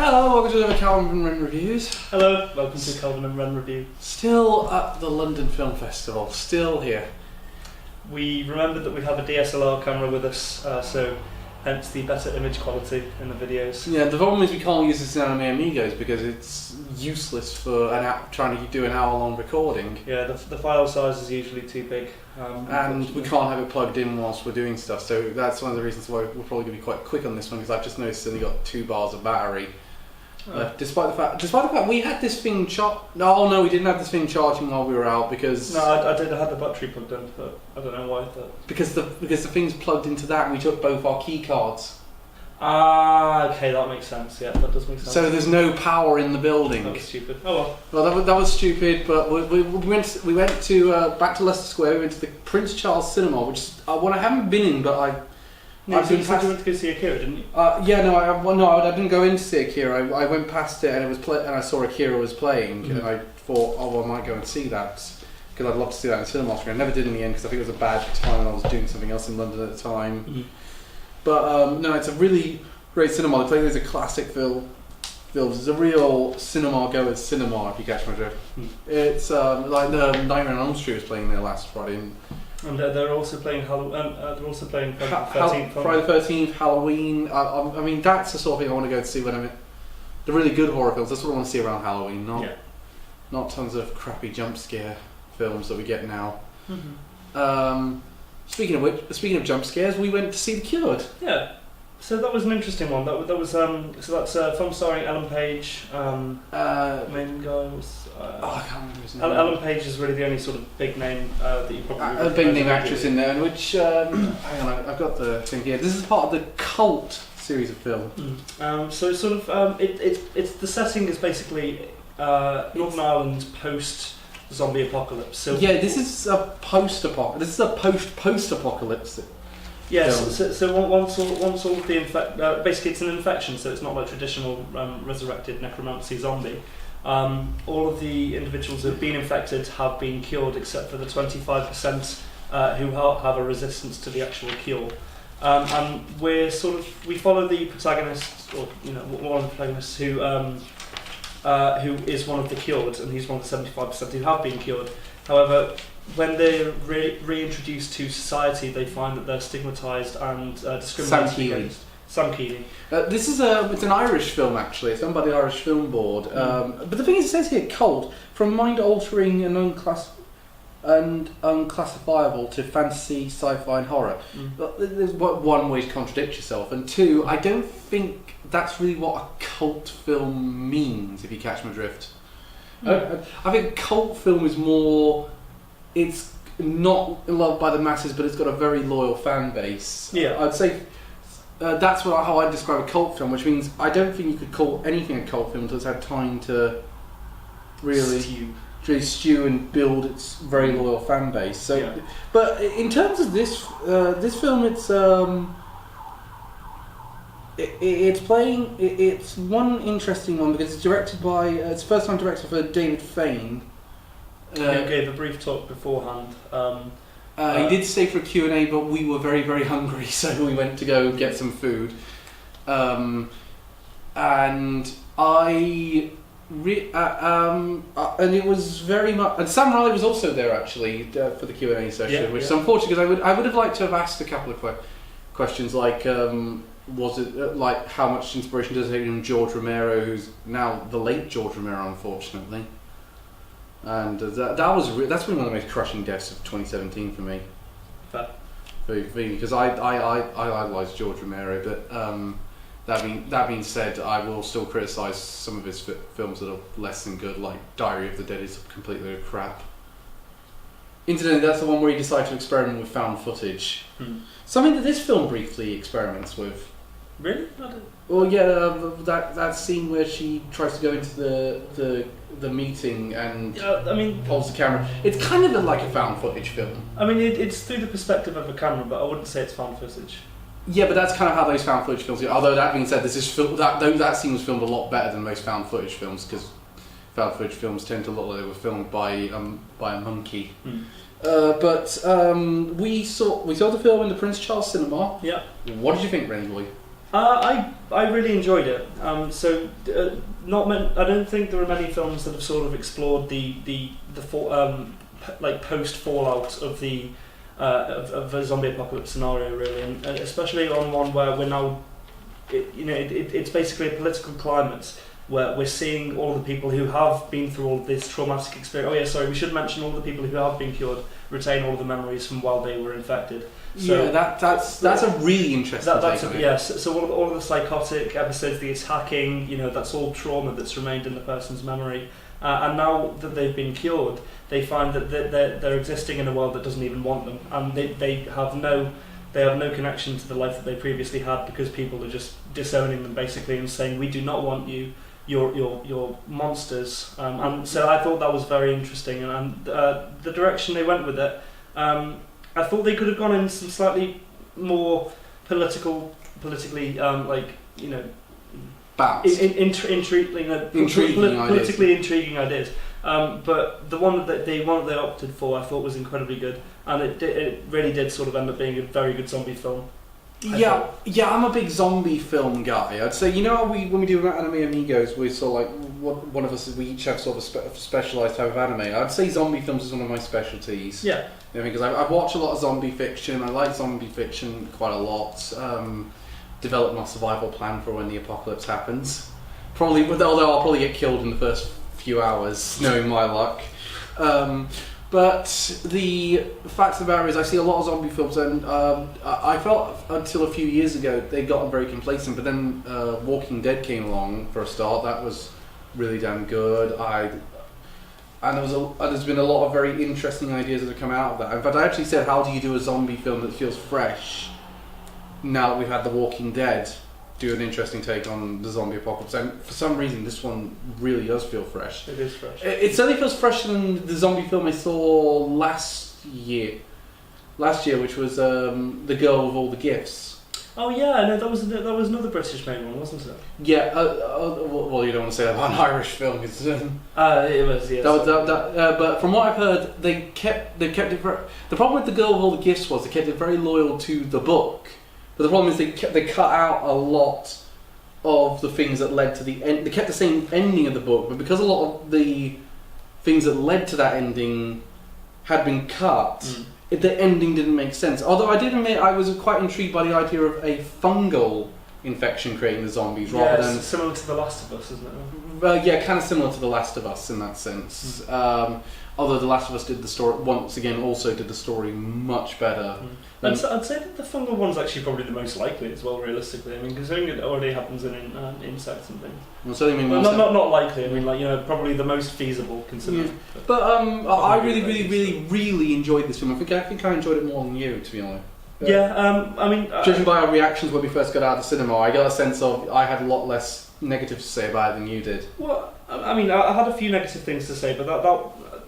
Hello, welcome to the Calvin and Wren Reviews. Hello, welcome to Calvin and Wren Review. Still at the London Film Festival, still here. We remembered that we have a DSLR camera with us, so hence the better image quality in the videos. Yeah, the problem is we can't use this in Anime Amigos because it's useless for trying to do an hour-long recording. Yeah, the file size is usually too big. And we can't have it plugged in whilst we're doing stuff, so that's one of the reasons why we're probably going to be quite quick on this one, because I've just noticed it's only got 2 bars of battery. Despite the fact we had this thing we didn't have this thing charging while we were out because I did have the battery plugged in, but I don't know why. Because the thing's plugged into that, and we took both our key cards. Ah, okay, that makes sense. Yeah, that does make sense. So there's no power in the building. That was stupid. Oh well. Well, that was stupid. But we went to back to Leicester Square. We went to the Prince Charles Cinema, which is one I haven't been in, but you said you went to go see Akira, didn't you? I didn't go in to see Akira. I went past it and and I saw Akira was playing, and I thought, I might go and see that because I'd love to see that in cinema screen. I never did in the end because I think it was a bad time and I was doing something else in London at the time. Mm-hmm. But no, it's a really great cinema. They play these classic films. It's a real cinema goer's cinema, if you catch my drift. It's like the Nightmare on Elm Street was playing there last Friday. And they're also playing Halloween. They're also playing Friday the 13th. Friday the 13th, Halloween. I mean, that's the sort of thing I want to go to see when I'm in the really good horror films. That's what I want to see around Halloween, not tons of crappy jump scare films that we get now. Mm-hmm. Speaking of jump scares, we went to see The Cured. Yeah. So that was an interesting one. That was so that's a film starring Ellen Page. Main guy was. I can't remember his name. Ellen Page is really the only sort of big name that you probably. A big name actress in there, which hang on, I've got the thing here. This is part of the Cult series of films. So it's sort of it's the setting is basically Northern Ireland post zombie apocalypse. So yeah, this is a post-apocalypse. This is a post-apocalypse. Yes, so once all of the basically it's an infection, so it's not like traditional resurrected necromancy zombie. All of the individuals who have been infected have been cured, except for the 25% who have a resistance to the actual cure. And we follow the protagonist, or one of the protagonists who is one of the cured, and he's one of the 75% who have been cured. However, when they're reintroduced to society, they find that they're stigmatised and discriminated against. Sam Keeley. This is it's an Irish film actually. It's done by the Irish Film Board. But the thing is, it says here, cult, from mind-altering and unclassifiable to fantasy, sci-fi, and horror. There's one way to contradict yourself, and two, I don't think that's really what a cult film means. If you catch my drift, I think cult film is more. It's not loved by the masses, but it's got a very loyal fan base. Yeah, I'd say that's how I describe a cult film, which means I don't think you could call anything a cult film until it's had time to really stew and build its very loyal fan base. So, yeah. But in terms of this film, it's one interesting one because it's directed by it's first time director for David Fane. He gave a brief talk beforehand. He did stay for a Q&A, but we were very, very hungry, so we went to go get some food. And it was very much. And Sam Riley was also there actually for the Q&A session, which is unfortunate because I would have liked to have asked a couple of questions like, was it like how much inspiration does it take from George Romero, who's now the late George Romero, unfortunately. And that's been one of the most crushing deaths of 2017 for me. Fair. Because I idolise George Romero, but that being said, I will still criticise some of his films that are less than good, like Diary of the Dead is completely crap. Incidentally, that's the one where he decided to experiment with found footage. Something that this film briefly experiments with. Really? Well, yeah, that scene where she tries to go into the meeting and holds the camera. It's kind of like a found footage film. I mean, it's through the perspective of a camera, but I wouldn't say it's found footage. Yeah, but that's kind of how those found footage films are. Although that being said, that scene was filmed a lot better than most found footage films because found footage films tend to look like they were filmed by a monkey. But we saw the film in the Prince Charles Cinema. Yeah. What did you think, Rainy Boy? I really enjoyed it. I don't think there are many films that have sort of explored the post fallout of the of a zombie apocalypse scenario, really, and especially on one where we're now, it's basically a political climate where we're seeing all the people who have been through all this traumatic experience. Oh yeah, sorry, we should mention all the people who have been cured retain all the memories from while they were infected. So yeah, that's a really interesting take on it. Yes, so all of the psychotic episodes, the attacking, that's all trauma that's remained in the person's memory. And now that they've been cured, they find that they're existing in a world that doesn't even want them, and they have no connection to the life that they previously had, because people are just disowning them basically and saying, we do not want you, you're monsters. And so I thought that was very interesting, and the direction they went with it, I thought they could have gone in some slightly more politically politically intriguing ideas. But the one that they opted for, I thought was incredibly good, and it really did sort of end up being a very good zombie film. Yeah, I'm a big zombie film guy. I'd say, when we do Anime Amigos, we sort of one of us, we each have sort of a specialised type of anime. I'd say zombie films is one of my specialties. Yeah. Because I've watched a lot of zombie fiction. I like zombie fiction quite a lot. Developed my survival plan for when the apocalypse happens. Although I'll probably get killed in the first few hours, knowing my luck. But the fact of the matter is, I see a lot of zombie films, and I felt until a few years ago they'd gotten very complacent. But then Walking Dead came along for a start. That was really damn good. There's been a lot of very interesting ideas that have come out of that. In fact, I actually said, how do you do a zombie film that feels fresh? Now that we've had The Walking Dead do an interesting take on the zombie apocalypse, and for some reason this one really does feel fresh. It is fresh. It certainly feels fresher than the zombie film I saw last year, which was The Girl with All the Gifts. Oh yeah, no, that was another British made one, wasn't it? Yeah. Well, you don't want to say that about an Irish film, because it was. Yes. But from what I've heard, they kept it. The problem with The Girl with All the Gifts was they kept it very loyal to the book. But the problem is they cut out a lot of the things that led to the end. They kept the same ending of the book, but because a lot of the things that led to that ending had been cut, the ending didn't make sense. Although I did admit I was quite intrigued by the idea of a fungal infection creating the zombies, rather than similar to The Last of Us, isn't it? Yeah, kind of similar to The Last of Us in that sense. Although The Last of Us did the story once again, also did the story much better. I'd say that the fungal one's actually probably the most likely as well, realistically. I mean, considering it already happens in insects and things. Not likely. I mean, probably the most feasible considering. Yeah. But I really enjoyed this film. I think I enjoyed it more than you, to be honest. Judging by our reactions when we first got out of the cinema, I got a sense of I had a lot less negative to say about it than you did. Well, I mean, I had a few negative things to say, but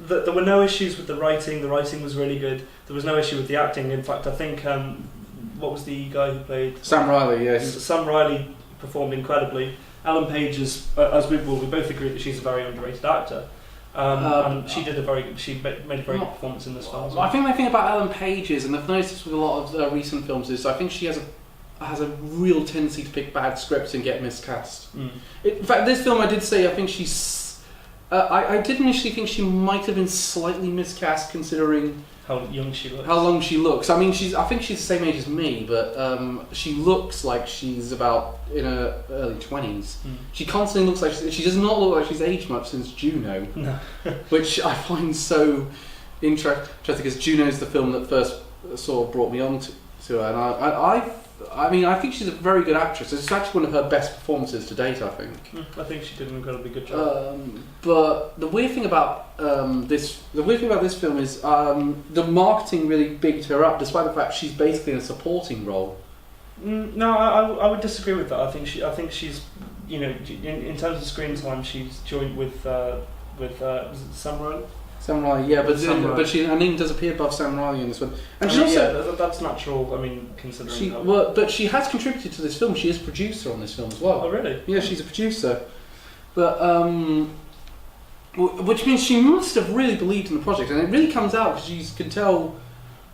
there were no issues with the writing. The writing was really good. There was no issue with the acting. In fact, I think what was the guy who played Sam Riley? Yes, Sam Riley performed incredibly. Ellen Page is, as we both agree that she's a very underrated actor. And she made a very good performance in this film. I think the thing about Ellen Page is, and I've noticed this with a lot of recent films, is I think she has a real tendency to pick bad scripts and get miscast. In fact, this film I did say I think she's. I did initially think she might have been slightly miscast considering how young she looks. How long she looks. I mean, I think she's the same age as me, but she looks like she's about in her early 20s. She constantly looks like she does not look like she's aged much since Juno, no. Which I find so interesting because Juno is the film that first sort of brought me on to her, and I think she's a very good actress. It's actually one of her best performances to date, I think. I think she did an incredibly good job. But the weird thing about this film is the marketing really bigged her up, despite the fact she's basically in a supporting role. No, I would disagree with that. I think she's, in terms of screen time, she's joined with was it Sam Riley? Sam Riley, yeah, but her name does appear above Sam Riley in this one, and that's natural. I mean, considering but she has contributed to this film. She is a producer on this film as well. Oh, really? Yeah, she's a producer, but which means she must have really believed in the project, and it really comes out because you can tell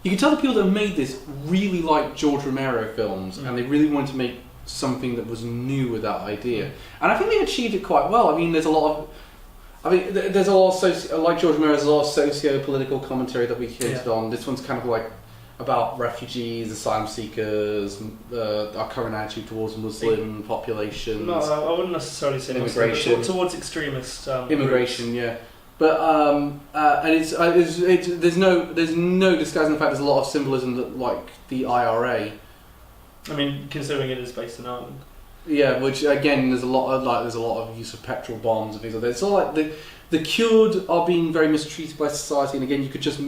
the people that made this really like George Romero films, and they really wanted to make something that was new with that idea, and I think they've achieved it quite well. I mean, there's a lot of like George Romero, there's a lot of socio-political commentary that we hinted on. This one's kind of like about refugees, asylum seekers, our current attitude towards Muslim populations. No, I wouldn't necessarily say immigration, Muslim, but towards extremist immigration. groups. Yeah, but and it's there's no disguising the fact there's a lot of symbolism that, like the IRA. I mean, considering it is based in Ireland. Yeah, which again, there's a lot of use of petrol bombs and things like that. It's all like the cured are being very mistreated by society, and again, you could just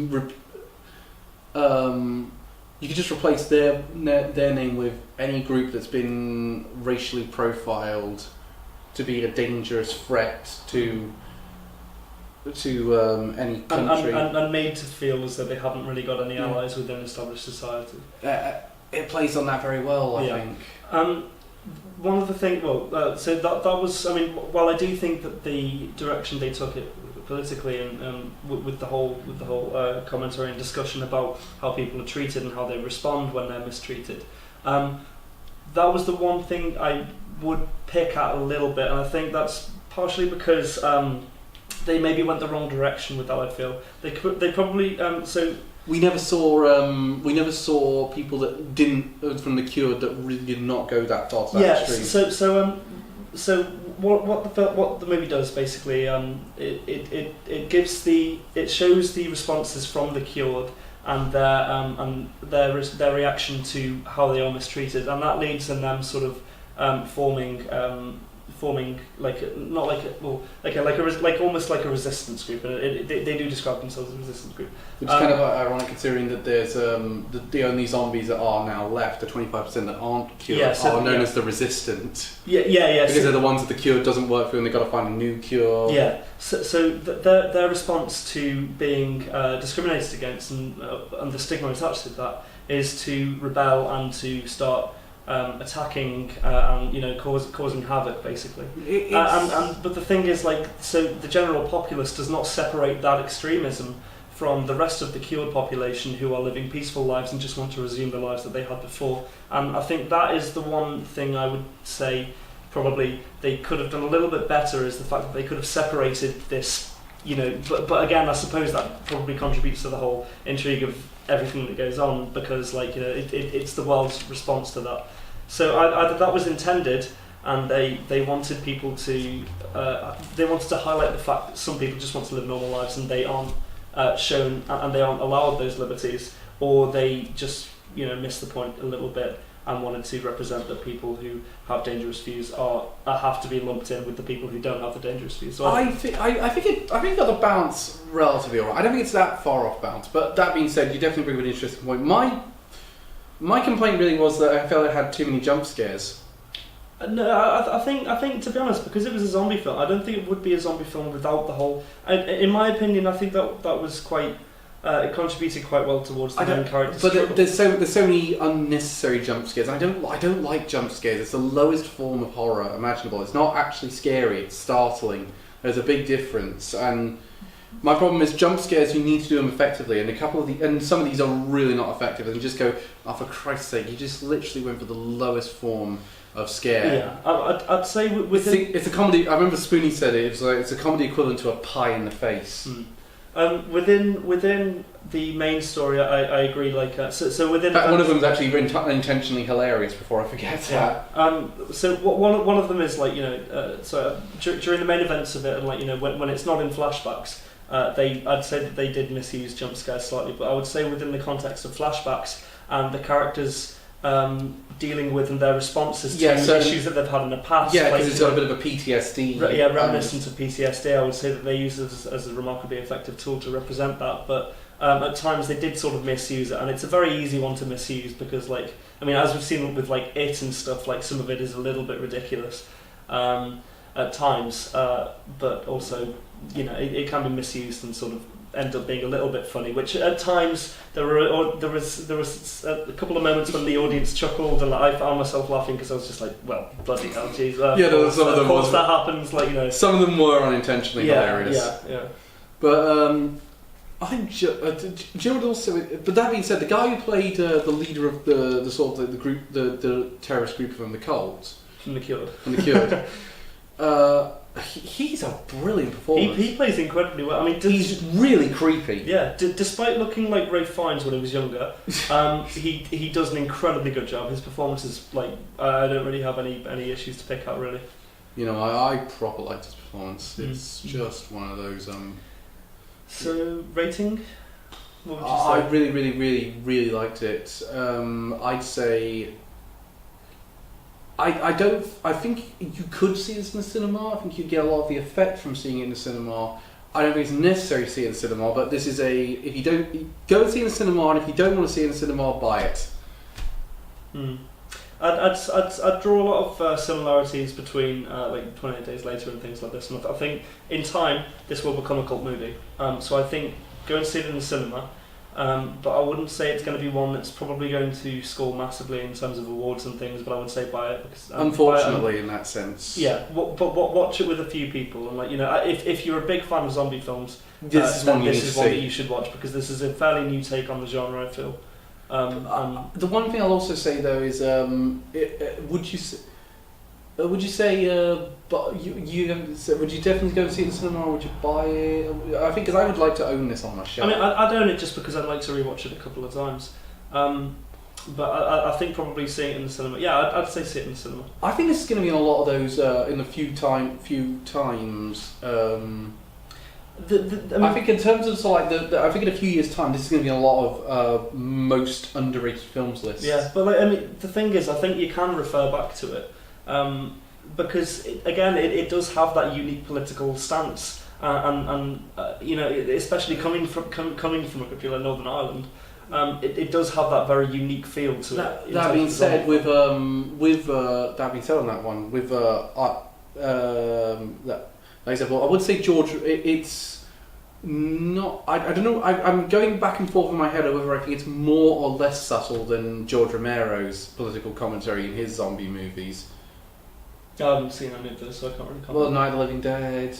replace their name with any group that's been racially profiled to be a dangerous threat to any country, and made to feel as though they haven't really got any allies within established society. It plays on that very well, I think. One of the things, so that was, I mean, while I do think that the direction they took it politically and with the whole commentary and discussion about how people are treated and how they respond when they're mistreated, that was the one thing I would pick at a little bit, and I think that's partially because they maybe went the wrong direction with that. I feel they probably We never saw people that didn't from the Cure that really did not go that far to that extreme. So what the movie does basically, it shows the responses from the Cured and their reaction to how they are mistreated, and that leads in them sort of forming almost like a resistance group, and they do describe themselves as a resistance group. Which is kind of ironic considering that there's the only zombies that are now left, the 25% that aren't cured, are known as the resistant. Yeah. Because they're the ones that the cure doesn't work for, and they've got to find a new cure. Yeah. So their response to being discriminated against and the stigma attached to that is to rebel and to start attacking and causing havoc basically. But the thing is, so the general populace does not separate that extremism from the rest of the cured population who are living peaceful lives and just want to resume the lives that they had before. And I think that is the one thing I would say probably they could have done a little bit better, is the fact that they could have separated this, but again, I suppose that probably contributes to the whole intrigue of everything that goes on, because it's the world's response to that. So either that was intended, and they wanted people to they wanted to highlight the fact that some people just want to live normal lives and they aren't shown and they aren't allowed those liberties, or they just missed the point a little bit and wanted to represent that people who have dangerous views have to be lumped in with the people who don't have the dangerous views. So I think it got the balance relatively alright. I don't think it's that far off balance, but that being said, you definitely bring up an interesting point. My complaint really was that I felt it had too many jump scares. No, I think to be honest, because it was a zombie film, I don't think it would be a zombie film without the whole. In my opinion, I think that was quite. It contributed quite well towards the main character's struggle. But there's so many unnecessary jump scares. I don't like jump scares. It's the lowest form of horror imaginable. It's not actually scary. It's startling. There's a big difference. And my problem is jump scares. You need to do them effectively, and some of these are really not effective. And you just go, oh, for Christ's sake! You just literally went for the lowest form of scare. Yeah, I'd say it's a comedy. I remember Spoonie said it. It's a comedy equivalent to a pie in the face. Within the main story, I agree. So within. In fact, one of them is actually intentionally hilarious. Before I forget that. So one of them is so during the main events of it, and when it's not in flashbacks, I'd say that they did misuse jump scares slightly, but I would say within the context of flashbacks and the characters dealing with and their responses to issues that they've had in the past. Yeah, because it's got a bit of a PTSD. Reminiscent of PTSD. I would say that they use it as a remarkably effective tool to represent that, but at times they did sort of misuse it, and it's a very easy one to misuse because, as we've seen with It and stuff, some of it is a little bit ridiculous at times, but also it can be misused and sort of end up being a little bit funny, which at times there was a couple of moments when the audience chuckled and I found myself laughing because I was just like, well, bloody hell, jeez. Of course that happens. Some of them were unintentionally hilarious. Yeah. But Gerald also. But that being said, the guy who played the leader of the sort of the group, the terrorist group from the cult, From The Cured. he's a brilliant performer. He plays incredibly well. I mean, he's really creepy. Yeah, despite looking like Ralph Fiennes when he was younger, he does an incredibly good job. His performance is like I don't really have any issues to pick out really. You know, I proper liked his performance. It's just one of those. So rating? What would you say? I really, really, really, really liked it. I'd say. I think you could see this in the cinema. I think you'd get a lot of the effect from seeing it in the cinema. I don't think it's necessary to see it in the cinema, but this is if you don't go and see it in the cinema, and if you don't want to see it in the cinema, buy it. I'd draw a lot of similarities between like 28 Days Later and things like this, and I think in time this will become a cult movie. So I think go and see it in the cinema. But I wouldn't say it's going to be one that's probably going to score massively in terms of awards and things. But I would say buy it because unfortunately, in that sense, yeah. But watch it with a few people, and like if you're a big fan of zombie films, this is one that you should watch because this is a fairly new take on the genre, I feel. The one thing I'll also say though is, would you say, but would you definitely go and see it in the cinema, or would you buy it? I think because I would like to own this on my shelf. I mean, I'd own it just because I'd like to rewatch it a couple of times. But I think probably seeing it in the cinema. Yeah, I'd say see it in the cinema. I think this is going to be in a lot of those in a few times. I think in terms of I think in a few years' time, this is going to be in a lot of most underrated films lists. Yeah, but I mean, the thing is, I think you can refer back to it. Because it does have that unique political stance, and especially coming from a country like Northern Ireland, it does have that very unique feel to it. That being said, that being said on that one, like I said, well, I would say George. It's not. I don't know. I'm going back and forth in my head over whether I think it's more or less subtle than George Romero's political commentary in his zombie movies. I haven't seen any of those, so I can't really comment. Well, Night of the Living Dead,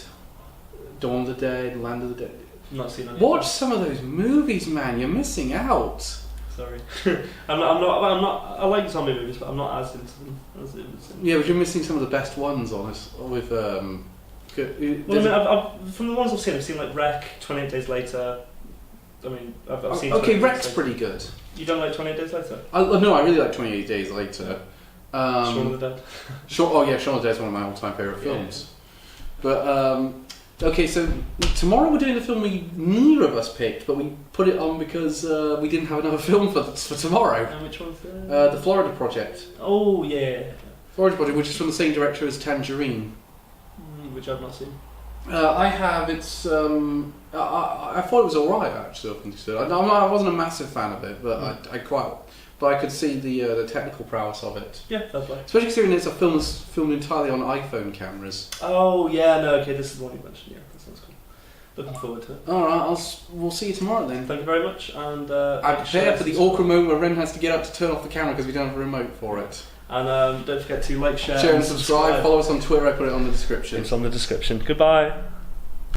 Dawn of the Dead, Land of the Dead. I've not seen any. Watch some of those movies, man. You're missing out. Sorry, I'm not. I like zombie movies, but I'm not as into them. Yeah, but you're missing some of the best ones on us. With well, I mean, I've from the ones I've seen like Wreck, 28 Days Later. I mean, I've seen. Okay, Wreck's pretty good. You don't like 28 Days Later? No, I really like 28 Days Later. Shaun of the Dead. Shaun of the Dead is one of my all-time favourite films. But okay, so tomorrow we're doing a film neither of us picked, but we put it on because we didn't have another film for tomorrow. And which one's that? The Florida Project. Oh yeah. Florida Project, which is from the same director as Tangerine. Which I've not seen. I have. It's. I thought it was alright actually. I wasn't a massive fan of it, but I quite. But I could see the technical prowess of it. Yeah, that's right. Especially considering it's a film that's filmed entirely on iPhone cameras. Oh yeah, no, okay, this is the one you mentioned. Yeah, that sounds cool. Looking forward to it. All right, we'll see you tomorrow then. Thank you very much, and I'm prepared for the awkward moment where Ren has to get up to turn off the camera because we don't have a remote for it. And don't forget to like, share and subscribe. Follow us on Twitter. I put it on the description. It's on the description. Goodbye.